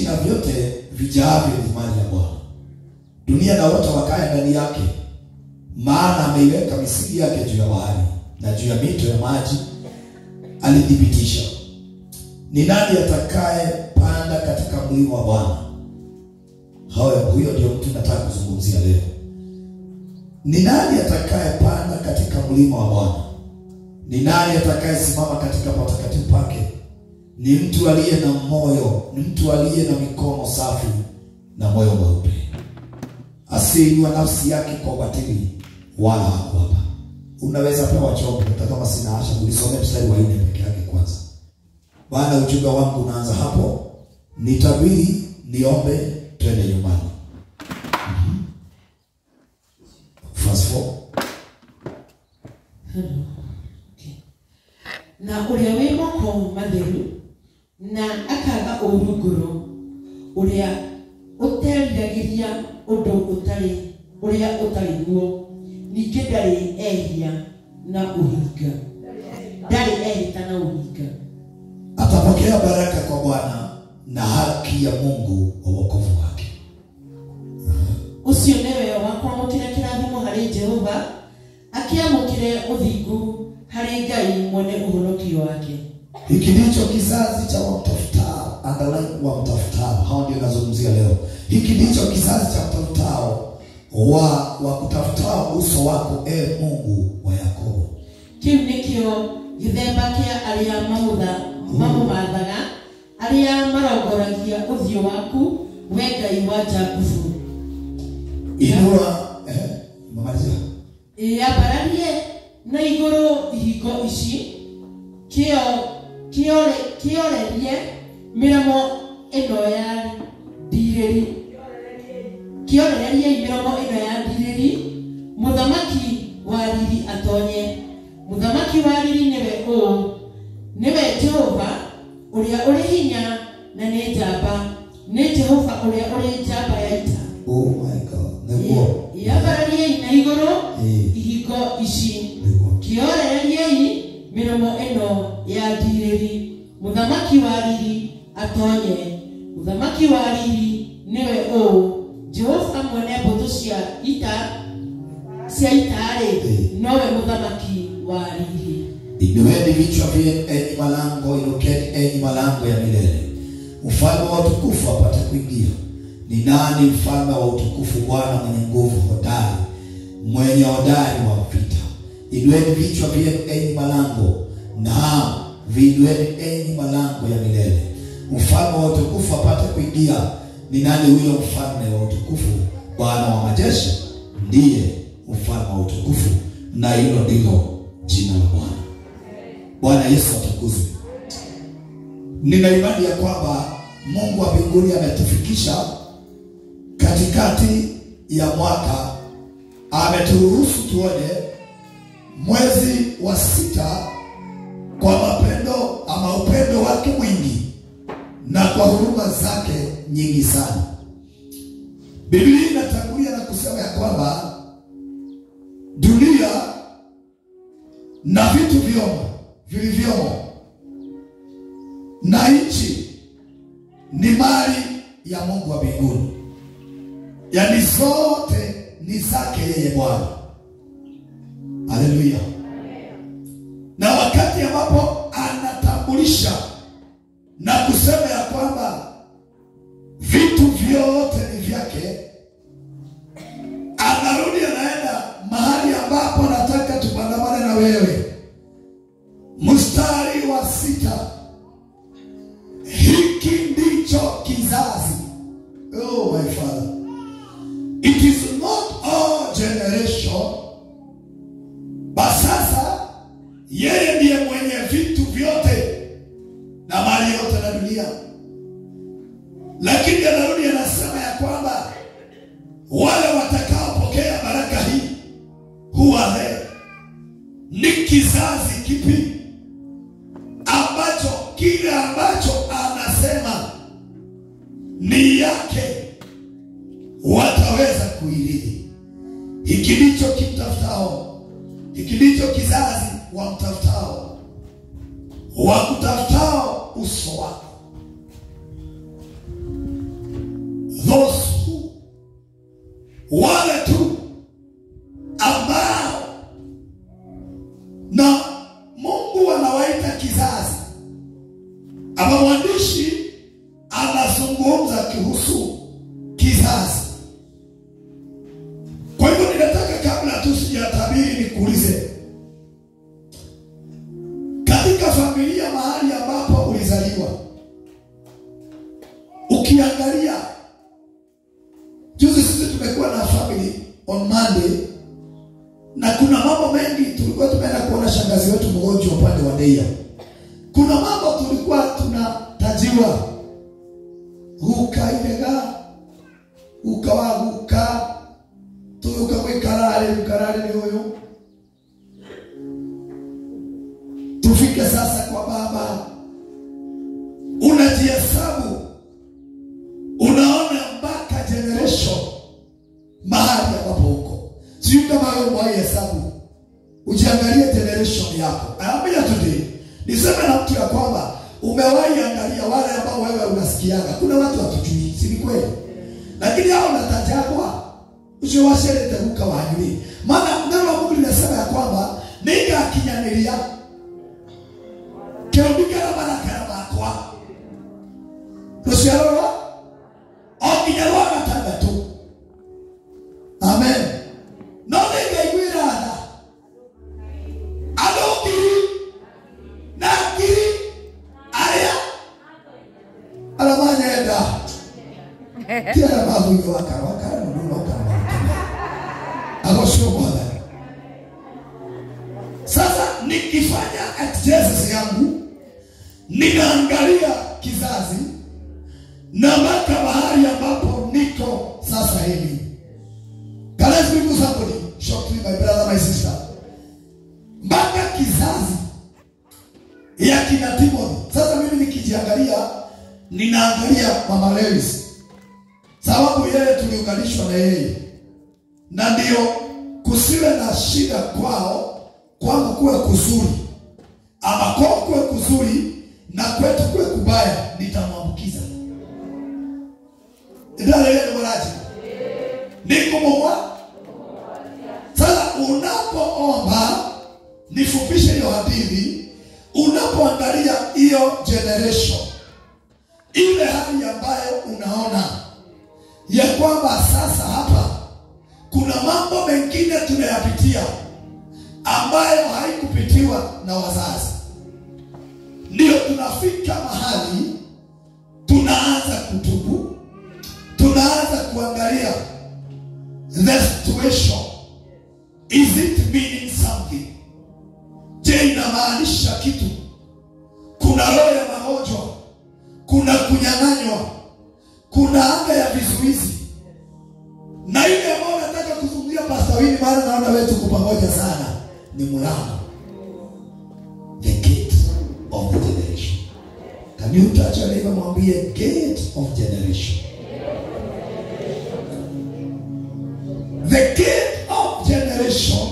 na vyote vijaavyo ni mali ya Bwana. Dunia na wote wakae ndani yake, maana ameiweka misingi yake juu ya bahari na juu ya mito ya maji alithibitisha. Ni nani atakaye panda katika mlima wa Bwana? Huyo ndio mtu nataka kuzungumzia leo. Ni nani atakaye panda katika mlima wa Bwana? Ni nani atakaye simama katika patakatifu pake? Ni mtu aliye na moyo, ni mtu aliye na mikono safi na moyo mweupe, asiinua nafsi yake kwa ubatili wala hakuapa. Unaweza pewa chombo, hata kama sina asha, ulisome mstari wa 4 peke yake kwanza. Bwana, ujumbe wangu unaanza hapo. Nitabiri, niombe, twende nyumbani. Verse 4. Okay. Na uria wi moko matheru na akaga uruguru uria uteriragiria undu utari uria utari guo ninge ndari ehia na uhinga ndari ehita na uhinga atapokea baraka kwa Bwana na haki ya Mungu wa wokovu wake. Ucio newe wakwamukira kirathimo hari Jehova akiamukire uthingu hari Ngai mwene uhonokio wake. Hiki ndicho kizazi cha wamtafutao, angalau wamtafutao. Hao ndio nazungumzia leo. Hiki ndicho kizazi cha wamtafutao, wa kutafutao uso wako, Mungu wa Yakobo. Kiu nikio githemba kia aria mamumathaga aria marongoragia uthio waku we Ngai wa Jakubu. Inua mamalizia yabararie na iguru ihingo ici kiorerie miramo ino ya ndiriri kiorerie miramo ino ya ndiriri muthamaki wa riri atonye. Muthamaki wa riri niwe Jehova uria uri hinya na ni njamba, ni Jehova uria uri njamba ya ita. Oh my God. Nebo yabararie na iguru ihingo ici kiorerie miramo ino ya ndiriri muthamaki wa riri atonye. Muthamaki wa riri niwe Jehova mwene mbutu cia itari nowe muthamaki wa riri. Inueni vichwa vyenu enyi malango, inukeni enyi malango ya milele, mfalme wa utukufu apate kuingia. Ni nani mfalme wa utukufu? Bwana mwenye nguvu, hodari, mwenye hodari wa vita. Inueni vichwa vyenu enyi malango, na viinueni enyi malango ya milele, mfalme wa utukufu apate kuingia. Ni nani huyo mfalme wa utukufu? Bwana wa majeshi ndiye mfalme wa utukufu, na hilo ndilo jina la Bwana. Bwana Yesu atukuzwe. Nina imani ya kwamba Mungu wa mbinguni ametufikisha katikati ya mwaka, ameturuhusu tuone mwezi wa 6 kwa mapendo ama upendo wake mwingi na kwa huruma zake nyingi sana. Biblia inatangulia na kusema ya kwamba dunia na vitu vilivyomo na nchi ni mali ya Mungu wa mbinguni. Yaani zote ni zake yeye Bwana. Haleluya. Na wakati ambapo anatambulisha na kusema ya kwamba vitu vyote ni vyake, anarudi anaenda mahali ambapo nataka tupandamane na wewe. Mstari wa 6. Hiki ndicho kizazi. Oh my Father. It is not all generation. Basasa yeye ndiye mwenye vitu vyote na mali yote na dunia. Lakini anarudi anasema ya kwamba wale watakaopokea baraka hii huwa ni kizazi kipi ambacho kile ambacho anasema ni yake wataweza kuirithi. Hiki ndicho kimtafutao, hiki ndicho kizazi wamtafutao, wakutafutao uso wako. kuhusu kizazi. Kwa hivyo ninataka kabla tu sijatabiri nikuulize, katika familia mahali ambapo ulizaliwa, ukiangalia, juzi sisi tumekuwa na family on Monday, na kuna mambo mengi tulikuwa tumeenda kuona shangazi wetu mgonjwa upande wa Deia. Kuna mambo tulikuwa tunatajiwa, ukaidega ukawaguka tuyuka kwikarare ni huyo. Tufike sasa kwa baba, unajihesabu, unaona mpaka generation mahali ambapo huko. Sio kama wewe mwahesabu, ujiangalie generation yako. Naambia today niseme na mtu ya kwamba umewahi angalia wale ambao wewe unasikiaga. Kuna watu hatujui, si kweli? Lakini hao unatajagwa, usiwasherete huka wajui. Maana neno la Mungu linasema ya kwamba niga akinyanilia keubika na baraka bakwa. Rusiarora okinyarwa gatandatu. Amen. No niga igwirana adokiri nakiri aya alamanyenda tiara babu wakara nduno kama agosho bwana. Sasa nikifanya exercise yangu, ninaangalia kizazi na mpaka mahali ambapo niko sasa hivi. Can I speak to somebody? Shortly, my brother, my sister. Mpaka kizazi ya kina Timothy. Sasa mimi nikijiangalia, ninaangalia Mama Lewis, sababu yeye tuliunganishwa na yeye, na ndio kusiwe na shida kwao, kwangu kuwe kuzuri, ama kwao kuwe kuzuri na kwetu kuwe kubaya, nitamwambukiza. Ndio yeye mwanaji niko mwa. Sasa unapoomba, nifupishe hiyo hadithi, unapoangalia hiyo generation, ile hali ambayo unaona ya kwamba sasa hapa kuna mambo mengine tunayapitia ambayo haikupitiwa na wazazi, ndio tunafika mahali tunaanza kutubu, tunaanza kuangalia the situation. Is it meaning something? Je, inamaanisha kitu? Kuna roho ya magonjwa, kuna kunyang'anywa, kuna anga ya vizuizi. Na ile ambayo nataka kuzungumzia Pastor Winnie, maana naona wetu kwa pamoja sana, ni mlango, the gate of the generation. Can you touch your neighbor, mwambie gate of generation? The gate of generation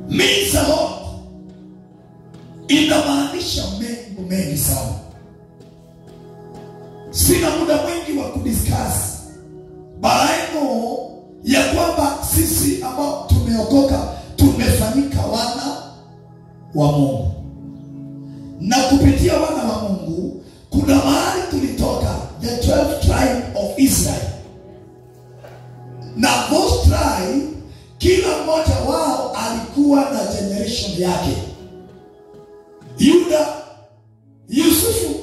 means a lot. Inamaanisha mengi sana. Sina muda mwingi wa kudiscuss, but I know ya kwamba sisi ambao tumeokoka tumefanyika wana wa Mungu, na kupitia wana wa Mungu kuna mahali tulitoka, the 12 tribe of Israel. Na those tribe, kila mmoja wao alikuwa na generation yake. Yuda, Yusufu,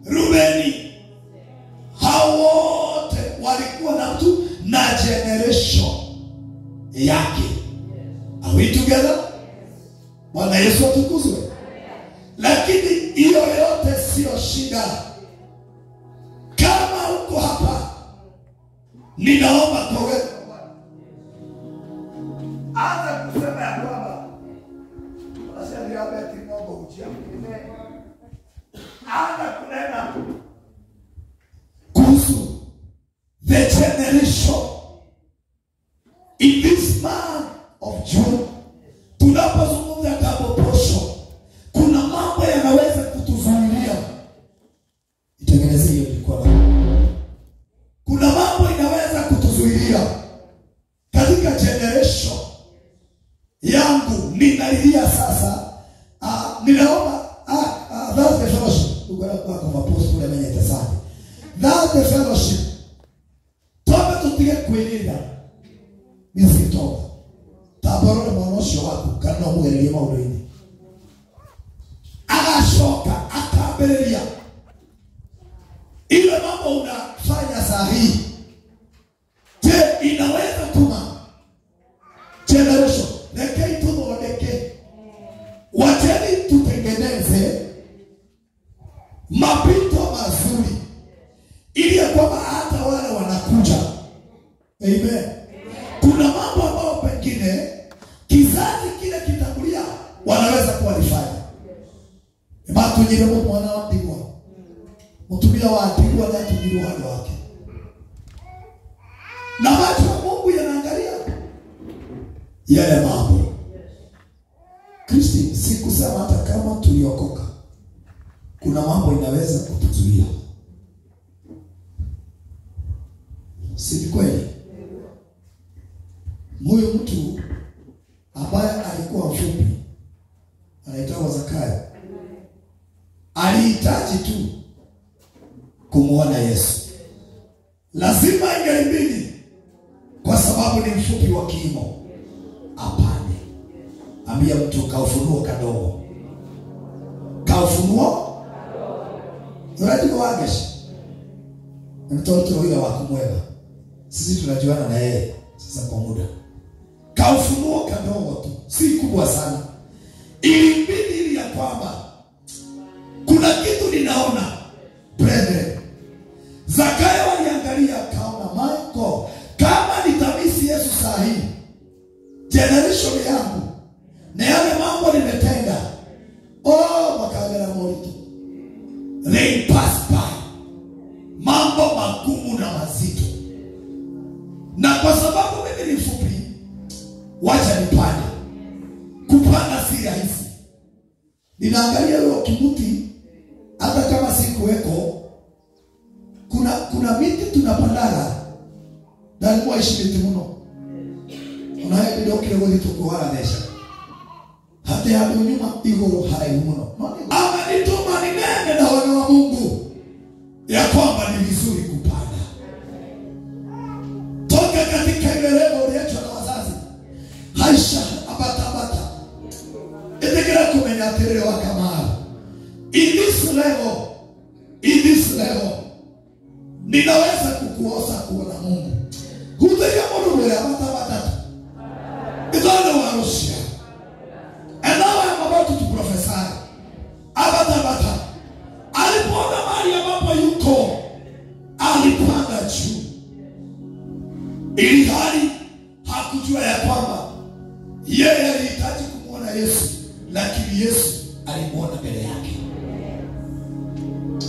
Rubeni, hao wote walikuwa na mtu na generation yake. Are we together? Bwana Yesu atukuzwe. Lakini hiyo yote sio shida. Kama uko hapa, ninaomba kwa wewe, anza kusema ya kwamba asema ya beti Mungu ujiamini. Anza kunena kuhusu the generation in this month of June. Tunapozungumza double portion, kuna mambo yanaweza kutuzuilia. Itengeneze hiyo mikono. Kuna mambo inaweza kutuzuilia katika generation yangu. Ninalilia sasa, ninaomba that's the fellowship. Ugora kwa apostle amenyeta sana. That's the fellowship. Tobe tutige kwirira. Nisitoka. Tabarone mwanosho wako kana umugererie maundu-ini. Agashoka akabereria. Ile mambo unafanya sahihi. Je, inaweza tuma generation lekei tuthondeke. Wacheni tutengeneze mapito mazuri ili ya kwamba hata wale wanakuja. Amen. Kuna mambo ambayo pengine kizazi kile kitangulia wanaweza kuwalifanya. Matu nyiremo mwana wa Ndigwa. Mtumia wa Ndigwa na tujiru hali wake. Na watu wa Mungu yanaangalia yale mambo. Kristi, sikusema hata kama tuliokoka kuna mambo inaweza kutuzuia. Si kweli? Huyo mtu ambaye alikuwa mfupi anaitwa Zakayo alihitaji tu kumuona Yesu. Lazima ingelibidi kwa sababu ni mfupi wa kimo apande. Ambia mtu kaufunuo kadogo. Kaufunuo Uradi wagesh. Mtoto huyo wa kumweba. Sisi tunajuana na yeye sasa kwa muda. Kaufunuo kadogo tu, si kubwa sana. Ilibidi ya kwamba kuna kitu ninaona. Brethren, Zakayo aliangalia kaona Michael, kama nitamisi Yesu sahihi, generation yangu na yale mambo nimetenda, makagera moritu, they pass by, mambo magumu na mazito. Na kwa sababu mimi ni mfupi, wacha nipande. Kupanda si rahisi. Ninaangalia leo kimuti, hata kama sikuweko, kuna miti tunapandaga ndani mwa ishimiti muno. Unaye ndio kile wali tukuhara nesha. Hata ya nyuma igoro hai muno. Ama nituma ni nene na wana wa Mungu ya kwamba ni vizuri kupanda. Toka katika ile level uliachwa na wazazi. Haisha abata. Etekera kumenya terere wa kamara. In this level ninaweza kukuosa kuona Mungu. Hutega Mungu ya abata. Idole wa Russia. And now I am about to prophesy. Abata. Alipoona mahali ambapo yuko, alipanda juu. Ili hali hakujua ya kwamba yeye alihitaji kumuona Yesu, lakini Yesu alimuona mbele yake.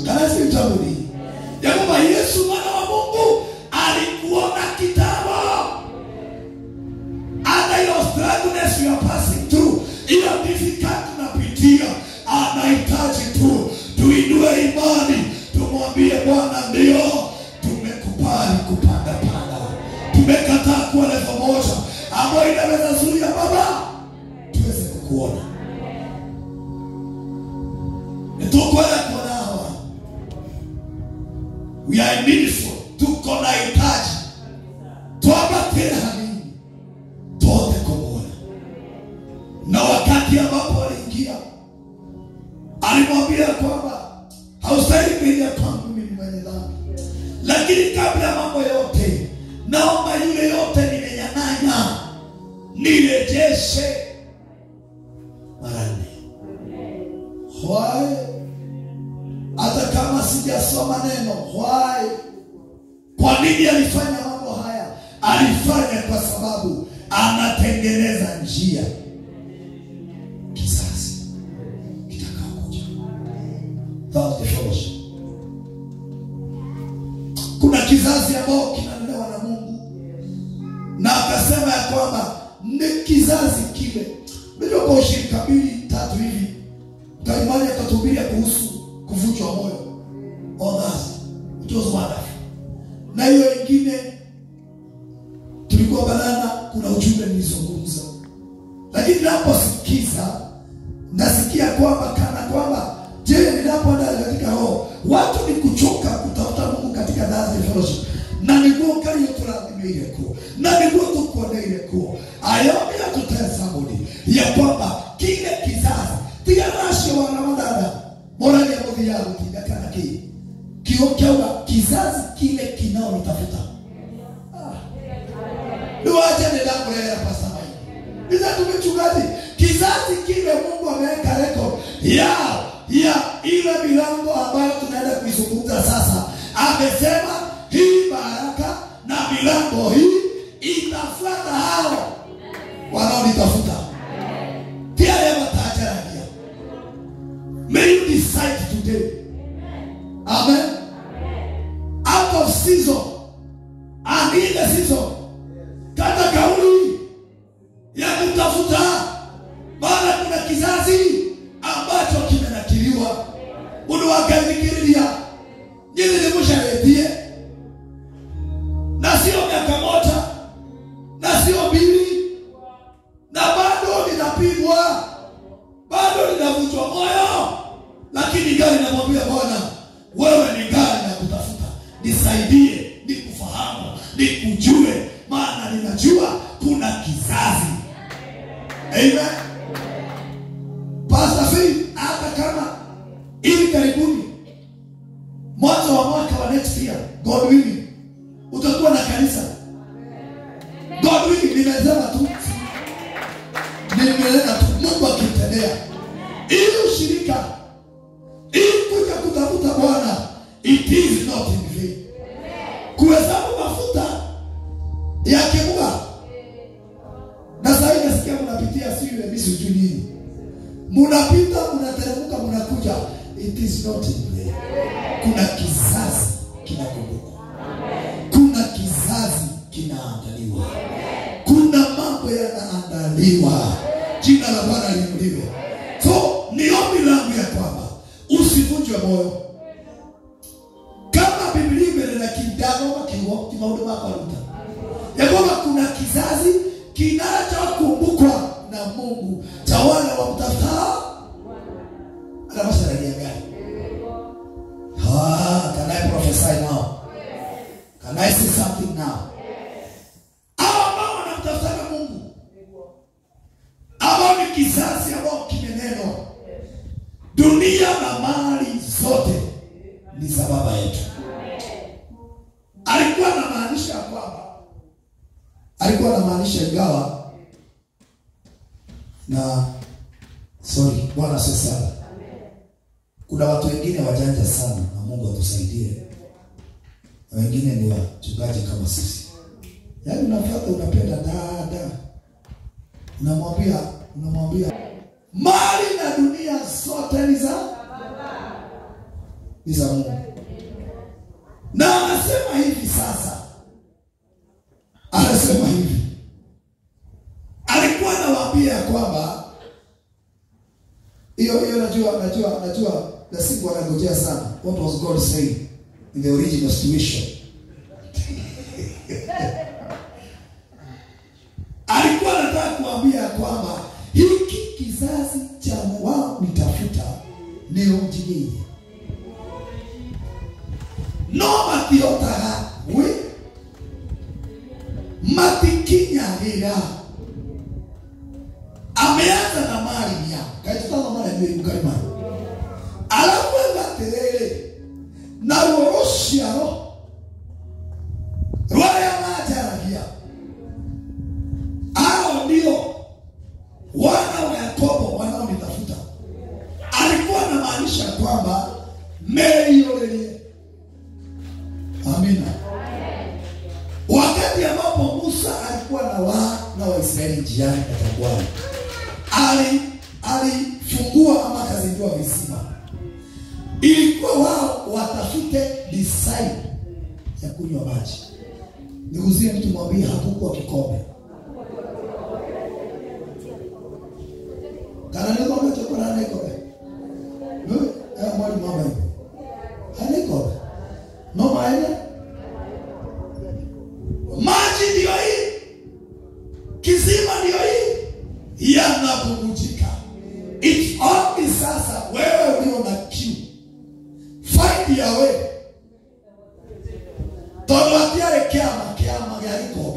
Kana si utabuni ya kwamba Yesu mwana wa Mungu alikuona kitambo. Hata ile struggles you are passing through, ile difficult unapitia, anahitaji tu tuinue imani, tumwambie Bwana ndio tumekubali kupanda. Tumekataa kuwa level moja ambayo inaweza zuia Baba tuweze kukuona. Nitokwenda kuona hawa. We are meaningful. Tuko na hitaji. Tuabatele hamini. Tote kumuona. Na wakati ambapo aliingia, alimwambia kwamba haustahili kuingia kwangu, mimi ni mwenye dhambi. Lakini kabla ya mambo yote, naomba yule yote nimenyang'anya nirejeshe mara 4. Why? Hata kama sijasoma neno, why? Kwa nini alifanya mambo haya? Alifanya kwa sababu anatengeneza njia kizazi kitakaokuja. That's the fellowship. Kuna kizazi ambao kinalelewa na Mungu, na akasema ya kwamba ni kizazi kile. Ndio kwa ushirika 2-3 hivi Kaimani akatuhubiria kuhusu kuvunjwa moyo. Others, it was wonderful. Na hiyo ingine tulikuwa banana, kuna ujumbe nilizungumza. Lakini naposikiza nasikia kwamba kana kwamba je, ninapoenda katika roho watu ni kuchoka kutafuta Mungu katika ile kuo na niguo tukuone ile kuo ayomia tutesa mudi ya kwamba kile kizazi tiga rasho wana madada morani ya mudhi yangu tiga kana kiokeuga kizazi kile kinao nitafuta nuwaje nidakulea pasama hii niza tumechungaji kizazi kile Mungu ameweka rekodi ya ile milango ambayo tunaenda kuizungumza sasa. Amesema hii baraka na milango hii itafuata hao wanaonitafuta. Pia leo taajaria. May you decide today. Amen. Out of season and in the season. Kata kauli ya kutafuta, maana kuna kizazi ambacho kimenakiliwa. Unuwakaifikiria nyinyi ni msharetie na sio miaka moja na sio mbili na bado linapigwa, bado linavunjwa moyo, lakini gari linamwambia Bwana, wewe ni gari na kutafuta, nisaidie, nikufahamu, nikujue, maana ninajua kuna kizazi. Amen. Pastor Phil, hata kama ili karibuni mwanzo wa mwaka wa next year, God willing, utakuwa na kanisa. God willing, nimesema tu. Nimeleta tu, Mungu akitendea. Ili ushirika, ili kuja kutafuta Bwana, it is not in vain. Kuhesabu mafuta ya kibuga. Na sasa nasikia mnapitia siyo misi ujulini. Munapita, munateremka, munakuja. It is not in vain. Kuna kizazi kinakumbukwa. Kuna kizazi kinaandaliwa. Kuna mambo yanaandaliwa. Jina la Bwana liinuliwe. So ni ombi langu ya kwamba usivunjwe moyo. Kama Biblia imeleta kidago kiwo kimaudo maparuta. Ya kwamba kuna kizazi kinachokumbukwa na Mungu. Tawala wa mtafuta. Ana masharania gani? Can I prophesy now? Can I say something now? Ambao wanamtafuta Mungu. Ambao ni kizazi ambao kimenenwa. Dunia na mali zote ni za baba yetu. Alikuwa anamaanisha kwamba ingawa na Bwana sasa. Kuna watu wengine wajanja sana na Mungu atusaidie. Na wengine ni wachungaji kama sisi. Yaani unafuata unapenda dada. Unamwambia mali na dunia zote ni za baba. Ni za Mungu. Na anasema hivi sasa. Anasema hivi. Alikuwa anawaambia kwamba hiyo najua na siku wanagojea sana. What was God saying in the original situation? Alikuwa anataka kuambia kwamba hiki kizazi cha wao nitafuta ni umjini. No matiotaga we matikinya hila. Ameanza na mali yao. Kaitana mali ni mkalima. Alafu ngaterere na Russia Roya mataragia. Hao ndio wana wa Yakobo wanaonitafuta. Alikuwa anamaanisha kwamba meiolelie. Amina. Wakati ambapo Musa alikuwa na Waisraeli njiani katika Bwana, alifungua ama kazindua visima. Ilikuwa wao watafute design ya kunywa maji. Niguzie mtu mwambie hakukuwa kikombe. Kana leo mama chakula na kikombe. Mwali mama hiyo. Haliko. No maana. Maji ndio hii. Kisima ndio hii. Yanabubujika. It's only sasa wewe ulio na kiu. Find your way. Tolwatia kiama yaliko.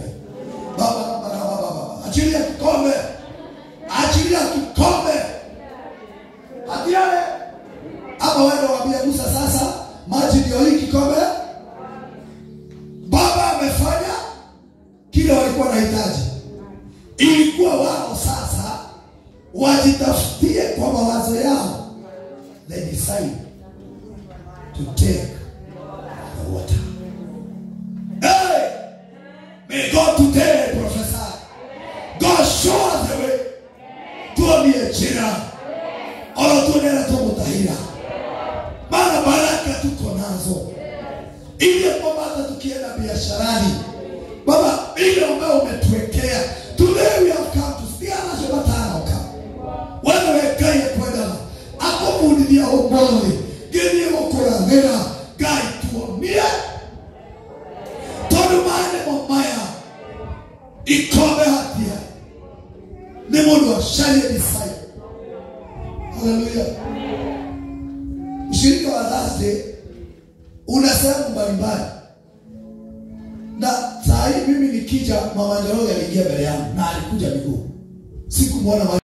Ama wewe waambie Musa, sasa maji ndio hii kikombe. Baba amefanya kile walikuwa wanahitaji. Ilikuwa wao sasa wajitafutie kwa mawazo yao. They decide to take the water. Hey! May God today prophesy. God show us the way. Tuambie jina. Olo tuonera tumutahira. Maana baraka tuko nazo. Ili kwamba hata tukienda biasharani, Baba, ile ambayo umetuwekea, today we have come to see ana shobatana oka. Wewe wekaye kwenda akomudia obole. Genie mokora ngera gai tuomia. Tolumane momaya. Ikombe hatia. Ni mundu wa shaye disai. Hallelujah. Ushirika wa Thursday unasema mbalimbali. Na saa hii mimi nikija, Mama Njoroge aliingia mbele yangu na alikuja miguu. Sikumwona